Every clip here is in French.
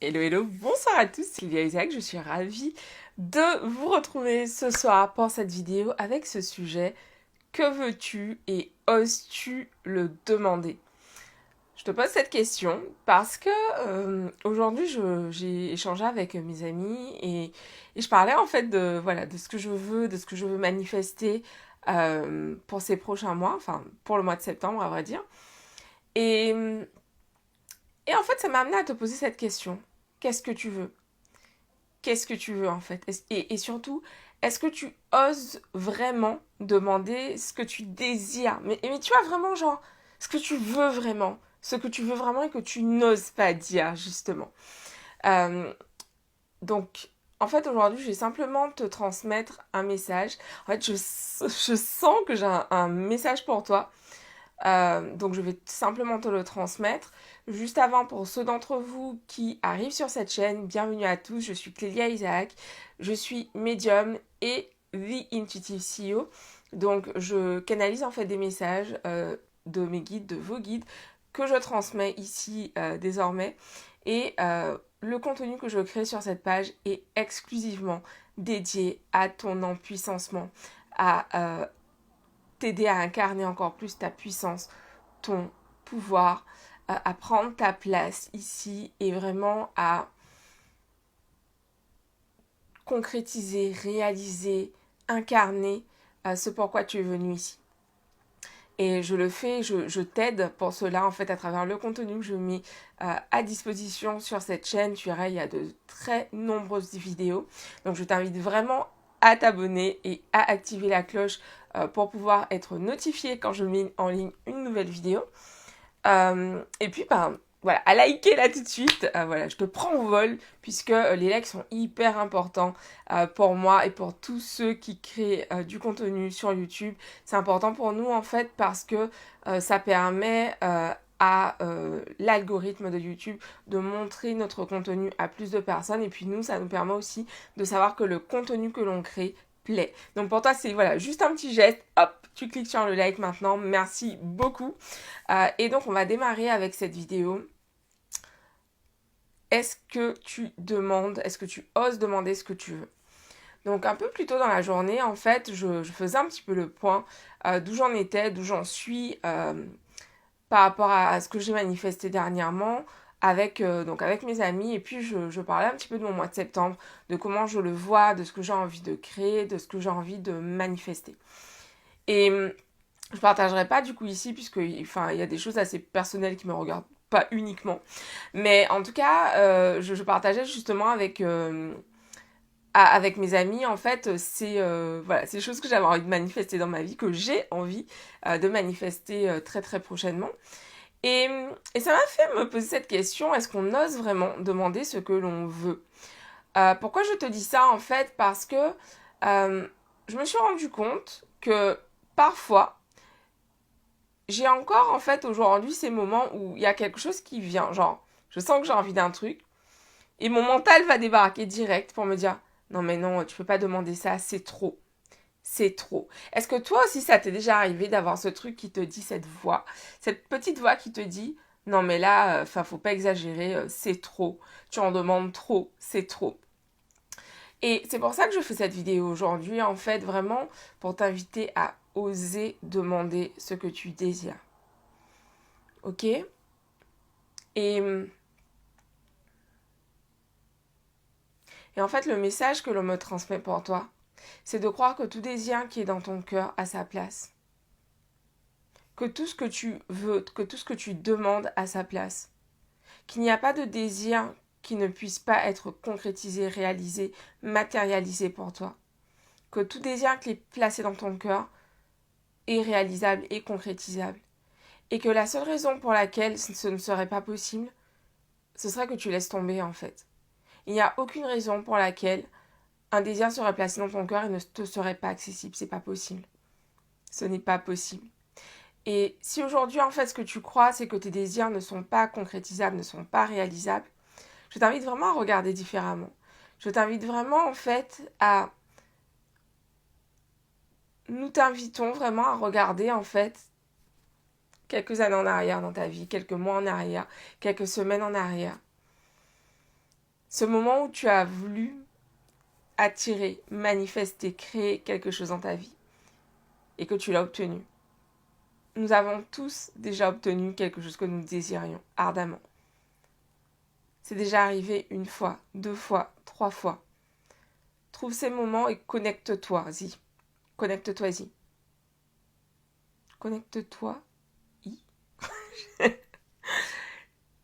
Hello, hello, bonsoir à tous, c'est Sylvia Isaac, je suis ravie de vous retrouver ce soir pour cette vidéo avec ce sujet. Que veux-tu et oses-tu le demander? Je te pose cette question parce que aujourd'hui j'ai échangé avec mes amis et je parlais en fait de ce que je veux, de ce que je veux manifester pour ces prochains mois, enfin pour le mois de septembre à vrai dire. Et, et en fait ça m'a amené à te poser cette question. Qu'est-ce que tu veux? Qu'est-ce que tu veux en fait? Et surtout, est-ce que tu oses vraiment demander ce que tu désires? Mais tu vois vraiment genre ce que tu veux vraiment, ce que tu veux vraiment et que tu n'oses pas dire justement. Euh, donc en fait aujourd'hui je vais simplement te transmettre un message. En fait je sens que j'ai un message pour toi. Donc je vais simplement te le transmettre. Juste avant, pour ceux d'entre vous qui arrivent sur cette chaîne, bienvenue à tous, je suis Clélia Isaac, je suis médium et The Intuitive CEO. Donc je canalise en fait des messages de mes guides, de vos guides, que je transmets ici désormais. Et le contenu que je crée sur cette page est exclusivement dédié à ton empuissancement, à t'aider à incarner encore plus ta puissance, ton pouvoir, à prendre ta place ici et vraiment à concrétiser, réaliser, incarner ce pourquoi tu es venu ici. Et je le fais, je t'aide pour cela en fait à travers le contenu que je mets à disposition sur cette chaîne. Tu verras, il y a de très nombreuses vidéos. Donc je t'invite vraiment à t'abonner et à activer la cloche pour pouvoir être notifié quand je mets en ligne une nouvelle vidéo. Et puis, ben, voilà, à liker là tout de suite. Voilà, je te prends au vol puisque les likes sont hyper importants pour moi et pour tous ceux qui créent du contenu sur YouTube. C'est important pour nous en fait parce que ça permet à l'algorithme de YouTube de montrer notre contenu à plus de personnes et puis nous, ça nous permet aussi de savoir que le contenu que l'on crée plaît. Donc pour toi, c'est voilà, juste un petit geste. Hop, tu cliques sur le like maintenant. Merci beaucoup. Et donc, on va démarrer avec cette vidéo. Est-ce que tu demandes, est-ce que tu oses demander ce que tu veux? Donc, un peu plus tôt dans la journée, en fait, je faisais un petit peu le point d'où j'en étais, d'où j'en suis par rapport à ce que j'ai manifesté dernièrement donc avec mes amis. Et puis, je parlais un petit peu de mon mois de septembre, de comment je le vois, de ce que j'ai envie de créer, de ce que j'ai envie de manifester. Et je partagerai pas du coup ici puisque enfin il y a des choses assez personnelles qui me regardent pas uniquement, mais en tout cas je partageais justement avec mes amis en fait voilà ces choses que j'avais envie de manifester dans ma vie, que j'ai envie de manifester très très prochainement. et, et ça m'a fait me poser cette question: est-ce qu'on ose vraiment demander ce que l'on veut? Pourquoi je te dis ça en fait? Parce que je me suis rendu compte que parfois j'ai encore en fait aujourd'hui ces moments où il y a quelque chose qui vient, genre je sens que j'ai envie d'un truc et mon mental va débarquer direct pour me dire non mais non, tu peux pas demander ça, c'est trop. C'est trop. Est-ce que toi aussi ça t'est déjà arrivé d'avoir ce truc qui te dit, cette voix, cette petite voix qui te dit non mais là, enfin faut pas exagérer, c'est trop. Tu en demandes trop, c'est trop. Et c'est pour ça que je fais cette vidéo aujourd'hui, en fait, vraiment pour t'inviter à oser demander ce que tu désires. Ok? Et, et en fait, le message que l'on me transmet pour toi, c'est de croire que tout désir qui est dans ton cœur a sa place. Que tout ce que tu veux, que tout ce que tu demandes a sa place. Qu'il n'y a pas de désir qui ne puisse pas être concrétisé, réalisé, matérialisé pour toi. Que tout désir qui est placé dans ton cœur est réalisable et concrétisable. Et que la seule raison pour laquelle ce ne serait pas possible, ce serait que tu laisses tomber en fait. Il n'y a aucune raison pour laquelle un désir serait placé dans ton cœur et ne te serait pas accessible. C'est pas possible. Ce n'est pas possible. Et si aujourd'hui, en fait, ce que tu crois, c'est que tes désirs ne sont pas concrétisables, ne sont pas réalisables, je t'invite vraiment à regarder différemment. Je t'invite vraiment, en fait, à... Nous t'invitons vraiment à regarder, en fait, quelques années en arrière dans ta vie, quelques mois en arrière, quelques semaines en arrière. Ce moment où tu as voulu attirer, manifester, créer quelque chose dans ta vie et que tu l'as obtenu. Nous avons tous déjà obtenu quelque chose que nous désirions ardemment. C'est déjà arrivé une fois, 2 fois, 3 fois. Trouve ces moments et connecte-toi-y. Connecte-toi-y. Connecte-toi-y.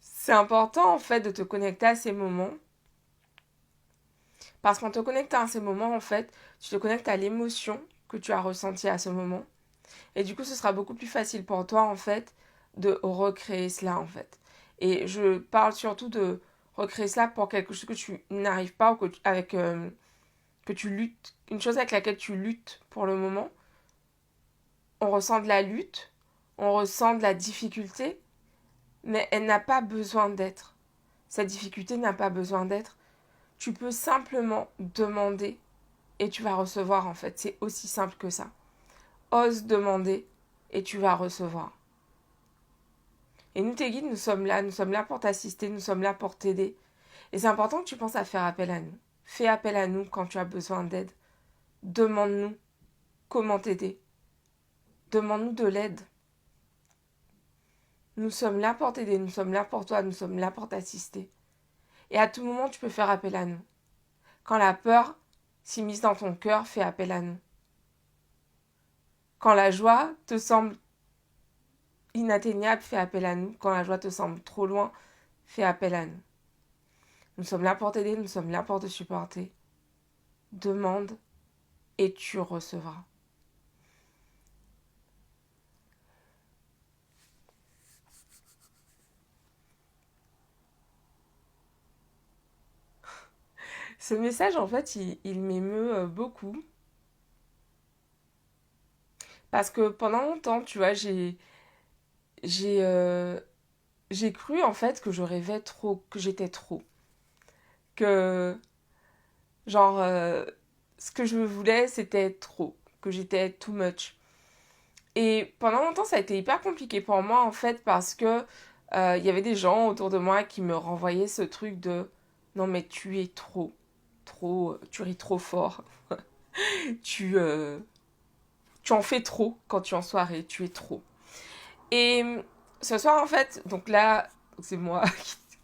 C'est important en fait de te connecter à ces moments. Parce qu'en te connectant à ces moments, en fait, tu te connectes à l'émotion que tu as ressentie à ce moment. Et du coup, ce sera beaucoup plus facile pour toi, en fait, de recréer cela, en fait. Et je parle surtout de recréer cela pour quelque chose que tu n'arrives pas ou que tu luttes, une chose avec laquelle tu luttes pour le moment. On ressent de la lutte, on ressent de la difficulté, mais elle n'a pas besoin d'être. Cette difficulté n'a pas besoin d'être. Tu peux simplement demander et tu vas recevoir, en fait. C'est aussi simple que ça. Ose demander et tu vas recevoir. Et nous, tes guides, nous sommes là pour t'assister, nous sommes là pour t'aider. Et c'est important que tu penses à faire appel à nous. Fais appel à nous quand tu as besoin d'aide. Demande-nous comment t'aider. Demande-nous de l'aide. Nous sommes là pour t'aider, nous sommes là pour toi, nous sommes là pour t'assister. Et à tout moment, tu peux faire appel à nous. Quand la peur s'immisce dans ton cœur, fais appel à nous. Quand la joie te semble inatteignable, fais appel à nous. Quand la joie te semble trop loin, fais appel à nous. Nous sommes là pour t'aider, nous sommes là pour te supporter. Demande et tu recevras. Ce message, en fait, il m'émeut beaucoup. Parce que pendant longtemps, tu vois, j'ai, euh, j'ai cru, en fait, que je rêvais trop, que j'étais trop. Que, genre, ce que je voulais, c'était trop. Que j'étais too much. Et pendant longtemps, ça a été hyper compliqué pour moi, en fait, parce que il y avait des gens autour de moi qui me renvoyaient ce truc de non, mais tu es trop, tu ris trop fort, tu, euh, tu en fais trop quand tu es en soirée, tu es trop. Et ce soir, en fait, donc là, c'est moi,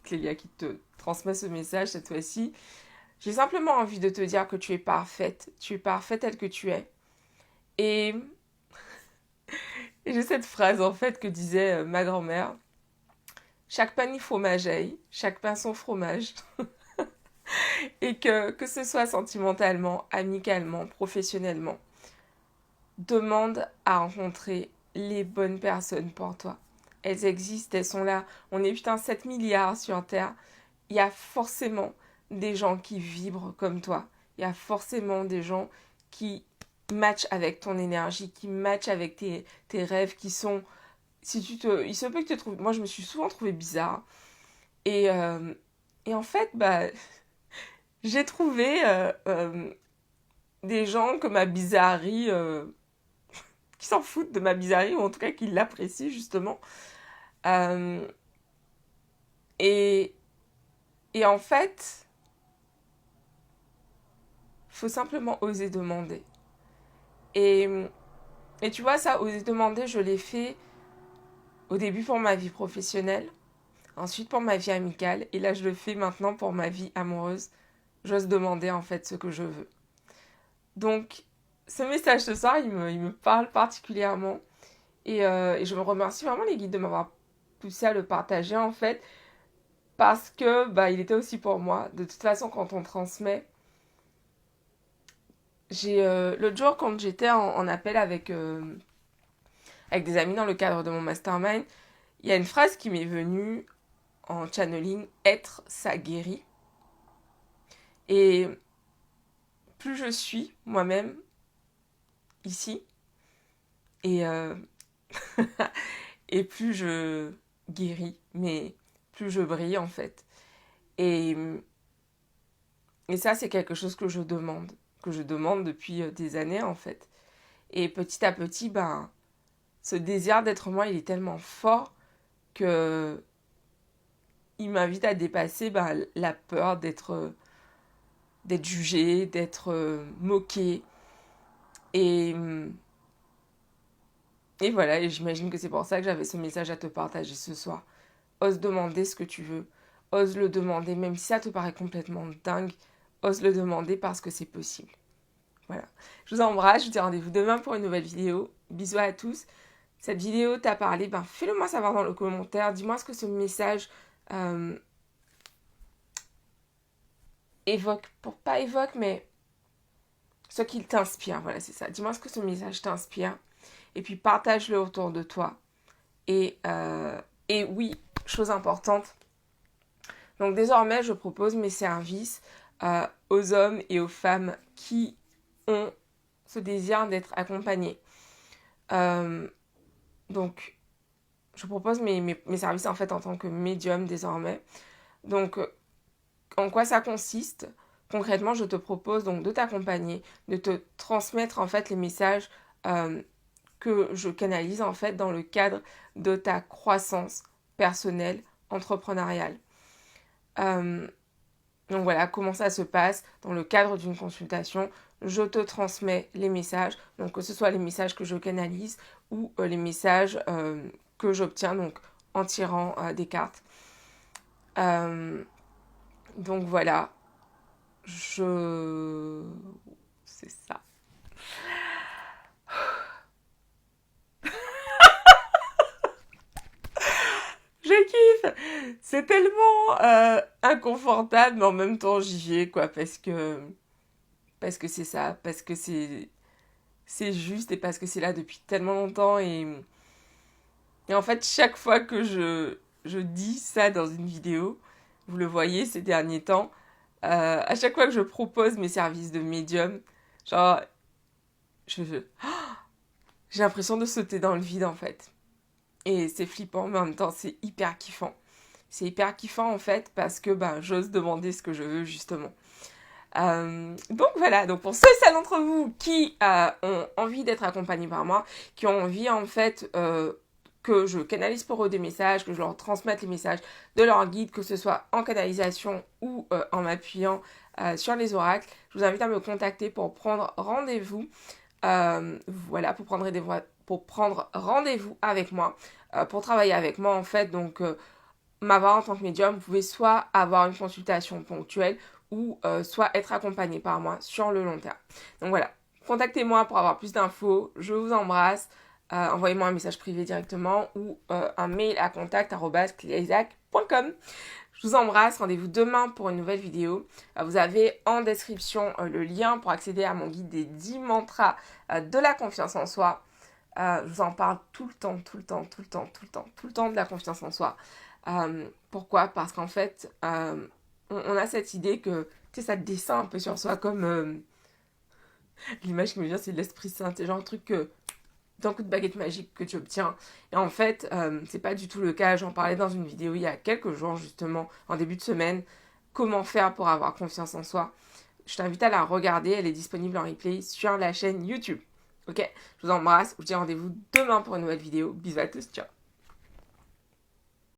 Clélia, qui te transmet ce message cette fois-ci. J'ai simplement envie de te dire que tu es parfaite telle que tu es. Et, et j'ai cette phrase, en fait, que disait ma grand-mère. Chaque pain y fromage aille, chaque pain son fromage. Et que ce soit sentimentalement, amicalement, professionnellement, demande à rencontrer les bonnes personnes pour toi. Elles existent, elles sont là. On est 7 milliards sur Terre. Il y a forcément des gens qui vibrent comme toi. Il y a forcément des gens qui matchent avec ton énergie, qui matchent avec tes rêves, qui sont... il se peut que tu te trouves... Moi, je me suis souvent trouvée bizarre. Et, euh, et en fait, j'ai trouvé des gens que ma bizarrerie... qui s'en foutent de ma bizarrerie, ou en tout cas qui l'apprécient, justement. Euh, et, et en fait, faut simplement oser demander. Et, et tu vois, ça, oser demander, je l'ai fait au début pour ma vie professionnelle, ensuite pour ma vie amicale, et là, je le fais maintenant pour ma vie amoureuse. J'ose demander, en fait, ce que je veux. Donc, ce message ce soir, il me parle particulièrement. Et je me remercie vraiment les guides de m'avoir poussé à le partager, en fait, parce que il était aussi pour moi. De toute façon, quand on transmet, l'autre jour, quand j'étais en appel avec des amis dans le cadre de mon mastermind, il y a une phrase qui m'est venue en channeling: être, ça guérit. Et plus je suis moi-même ici, et, et plus je guéris, mais plus je brille, en fait. Et, et ça, c'est quelque chose que je demande depuis des années, en fait. Et petit à petit, ce désir d'être moi, il est tellement fort que il m'invite à dépasser la peur d'être jugée, d'être moquée. Et, et voilà, et j'imagine que c'est pour ça que j'avais ce message à te partager ce soir. Ose demander ce que tu veux. Ose le demander, même si ça te paraît complètement dingue. Ose le demander parce que c'est possible. Voilà. Je vous embrasse, je vous dis rendez-vous demain pour une nouvelle vidéo. Bisous à tous. Cette vidéo t'a parlé, fais-le moi savoir dans le commentaire. Dis-moi ce que ce message évoque. Pas évoque, mais ce qu'il t'inspire. Voilà, c'est ça. Dis-moi ce que ce message t'inspire. Et puis partage-le autour de toi. Et oui, chose importante. Donc désormais, je propose mes services aux hommes et aux femmes qui ont ce désir d'être accompagnés. Donc, je propose mes services en fait en tant que médium désormais. Donc, en quoi ça consiste ? Concrètement, je te propose donc de t'accompagner, de te transmettre en fait les messages que je canalise en fait dans le cadre de ta croissance personnelle, entrepreneuriale. Donc voilà comment ça se passe dans le cadre d'une consultation. Je te transmets les messages, donc que ce soit les messages que je canalise ou les messages que j'obtiens donc en tirant des cartes. Donc voilà, c'est ça. Je kiffe. C'est tellement inconfortable, mais en même temps j'y vais, quoi, parce que c'est ça, parce que c'est juste et parce que c'est là depuis tellement longtemps et en fait chaque fois que je dis ça dans une vidéo, vous le voyez ces derniers temps, à chaque fois que je propose mes services de médium, genre j'ai l'impression de sauter dans le vide en fait. Et c'est flippant, mais en même temps, c'est hyper kiffant. C'est hyper kiffant, en fait, parce que j'ose demander ce que je veux, justement. Donc voilà, donc pour ceux et celles d'entre vous qui ont envie d'être accompagnés par moi, qui ont envie, en fait, que je canalise pour eux des messages, que je leur transmette les messages de leur guide, que ce soit en canalisation ou en m'appuyant sur les oracles, je vous invite à me contacter pour prendre rendez-vous. Voilà, pour prendre rendez-vous avec moi, pour travailler avec moi en fait. Donc m'avoir en tant que médium, vous pouvez soit avoir une consultation ponctuelle ou soit être accompagné par moi sur le long terme. Donc voilà, contactez-moi pour avoir plus d'infos, je vous embrasse, envoyez-moi un message privé directement ou un mail à contact@cliaisac.com. Je vous embrasse, rendez-vous demain pour une nouvelle vidéo. Vous avez en description le lien pour accéder à mon guide des 10 mantras de la confiance en soi. Je vous en parle tout le temps de la confiance en soi. Pourquoi ? Parce qu'en fait, on a cette idée que, tu sais, ça descend un peu sur soi comme... l'image qui me vient, c'est l'Esprit Saint. C'est genre un truc que... d'un coup de baguette magique que tu obtiens. Et en fait, c'est pas du tout le cas. J'en parlais dans une vidéo il y a quelques jours, justement, en début de semaine. Comment faire pour avoir confiance en soi ? Je t'invite à la regarder. Elle est disponible en replay sur la chaîne YouTube. Ok ? Je vous embrasse. Je vous dis rendez-vous demain pour une nouvelle vidéo. Bisous à tous. Ciao.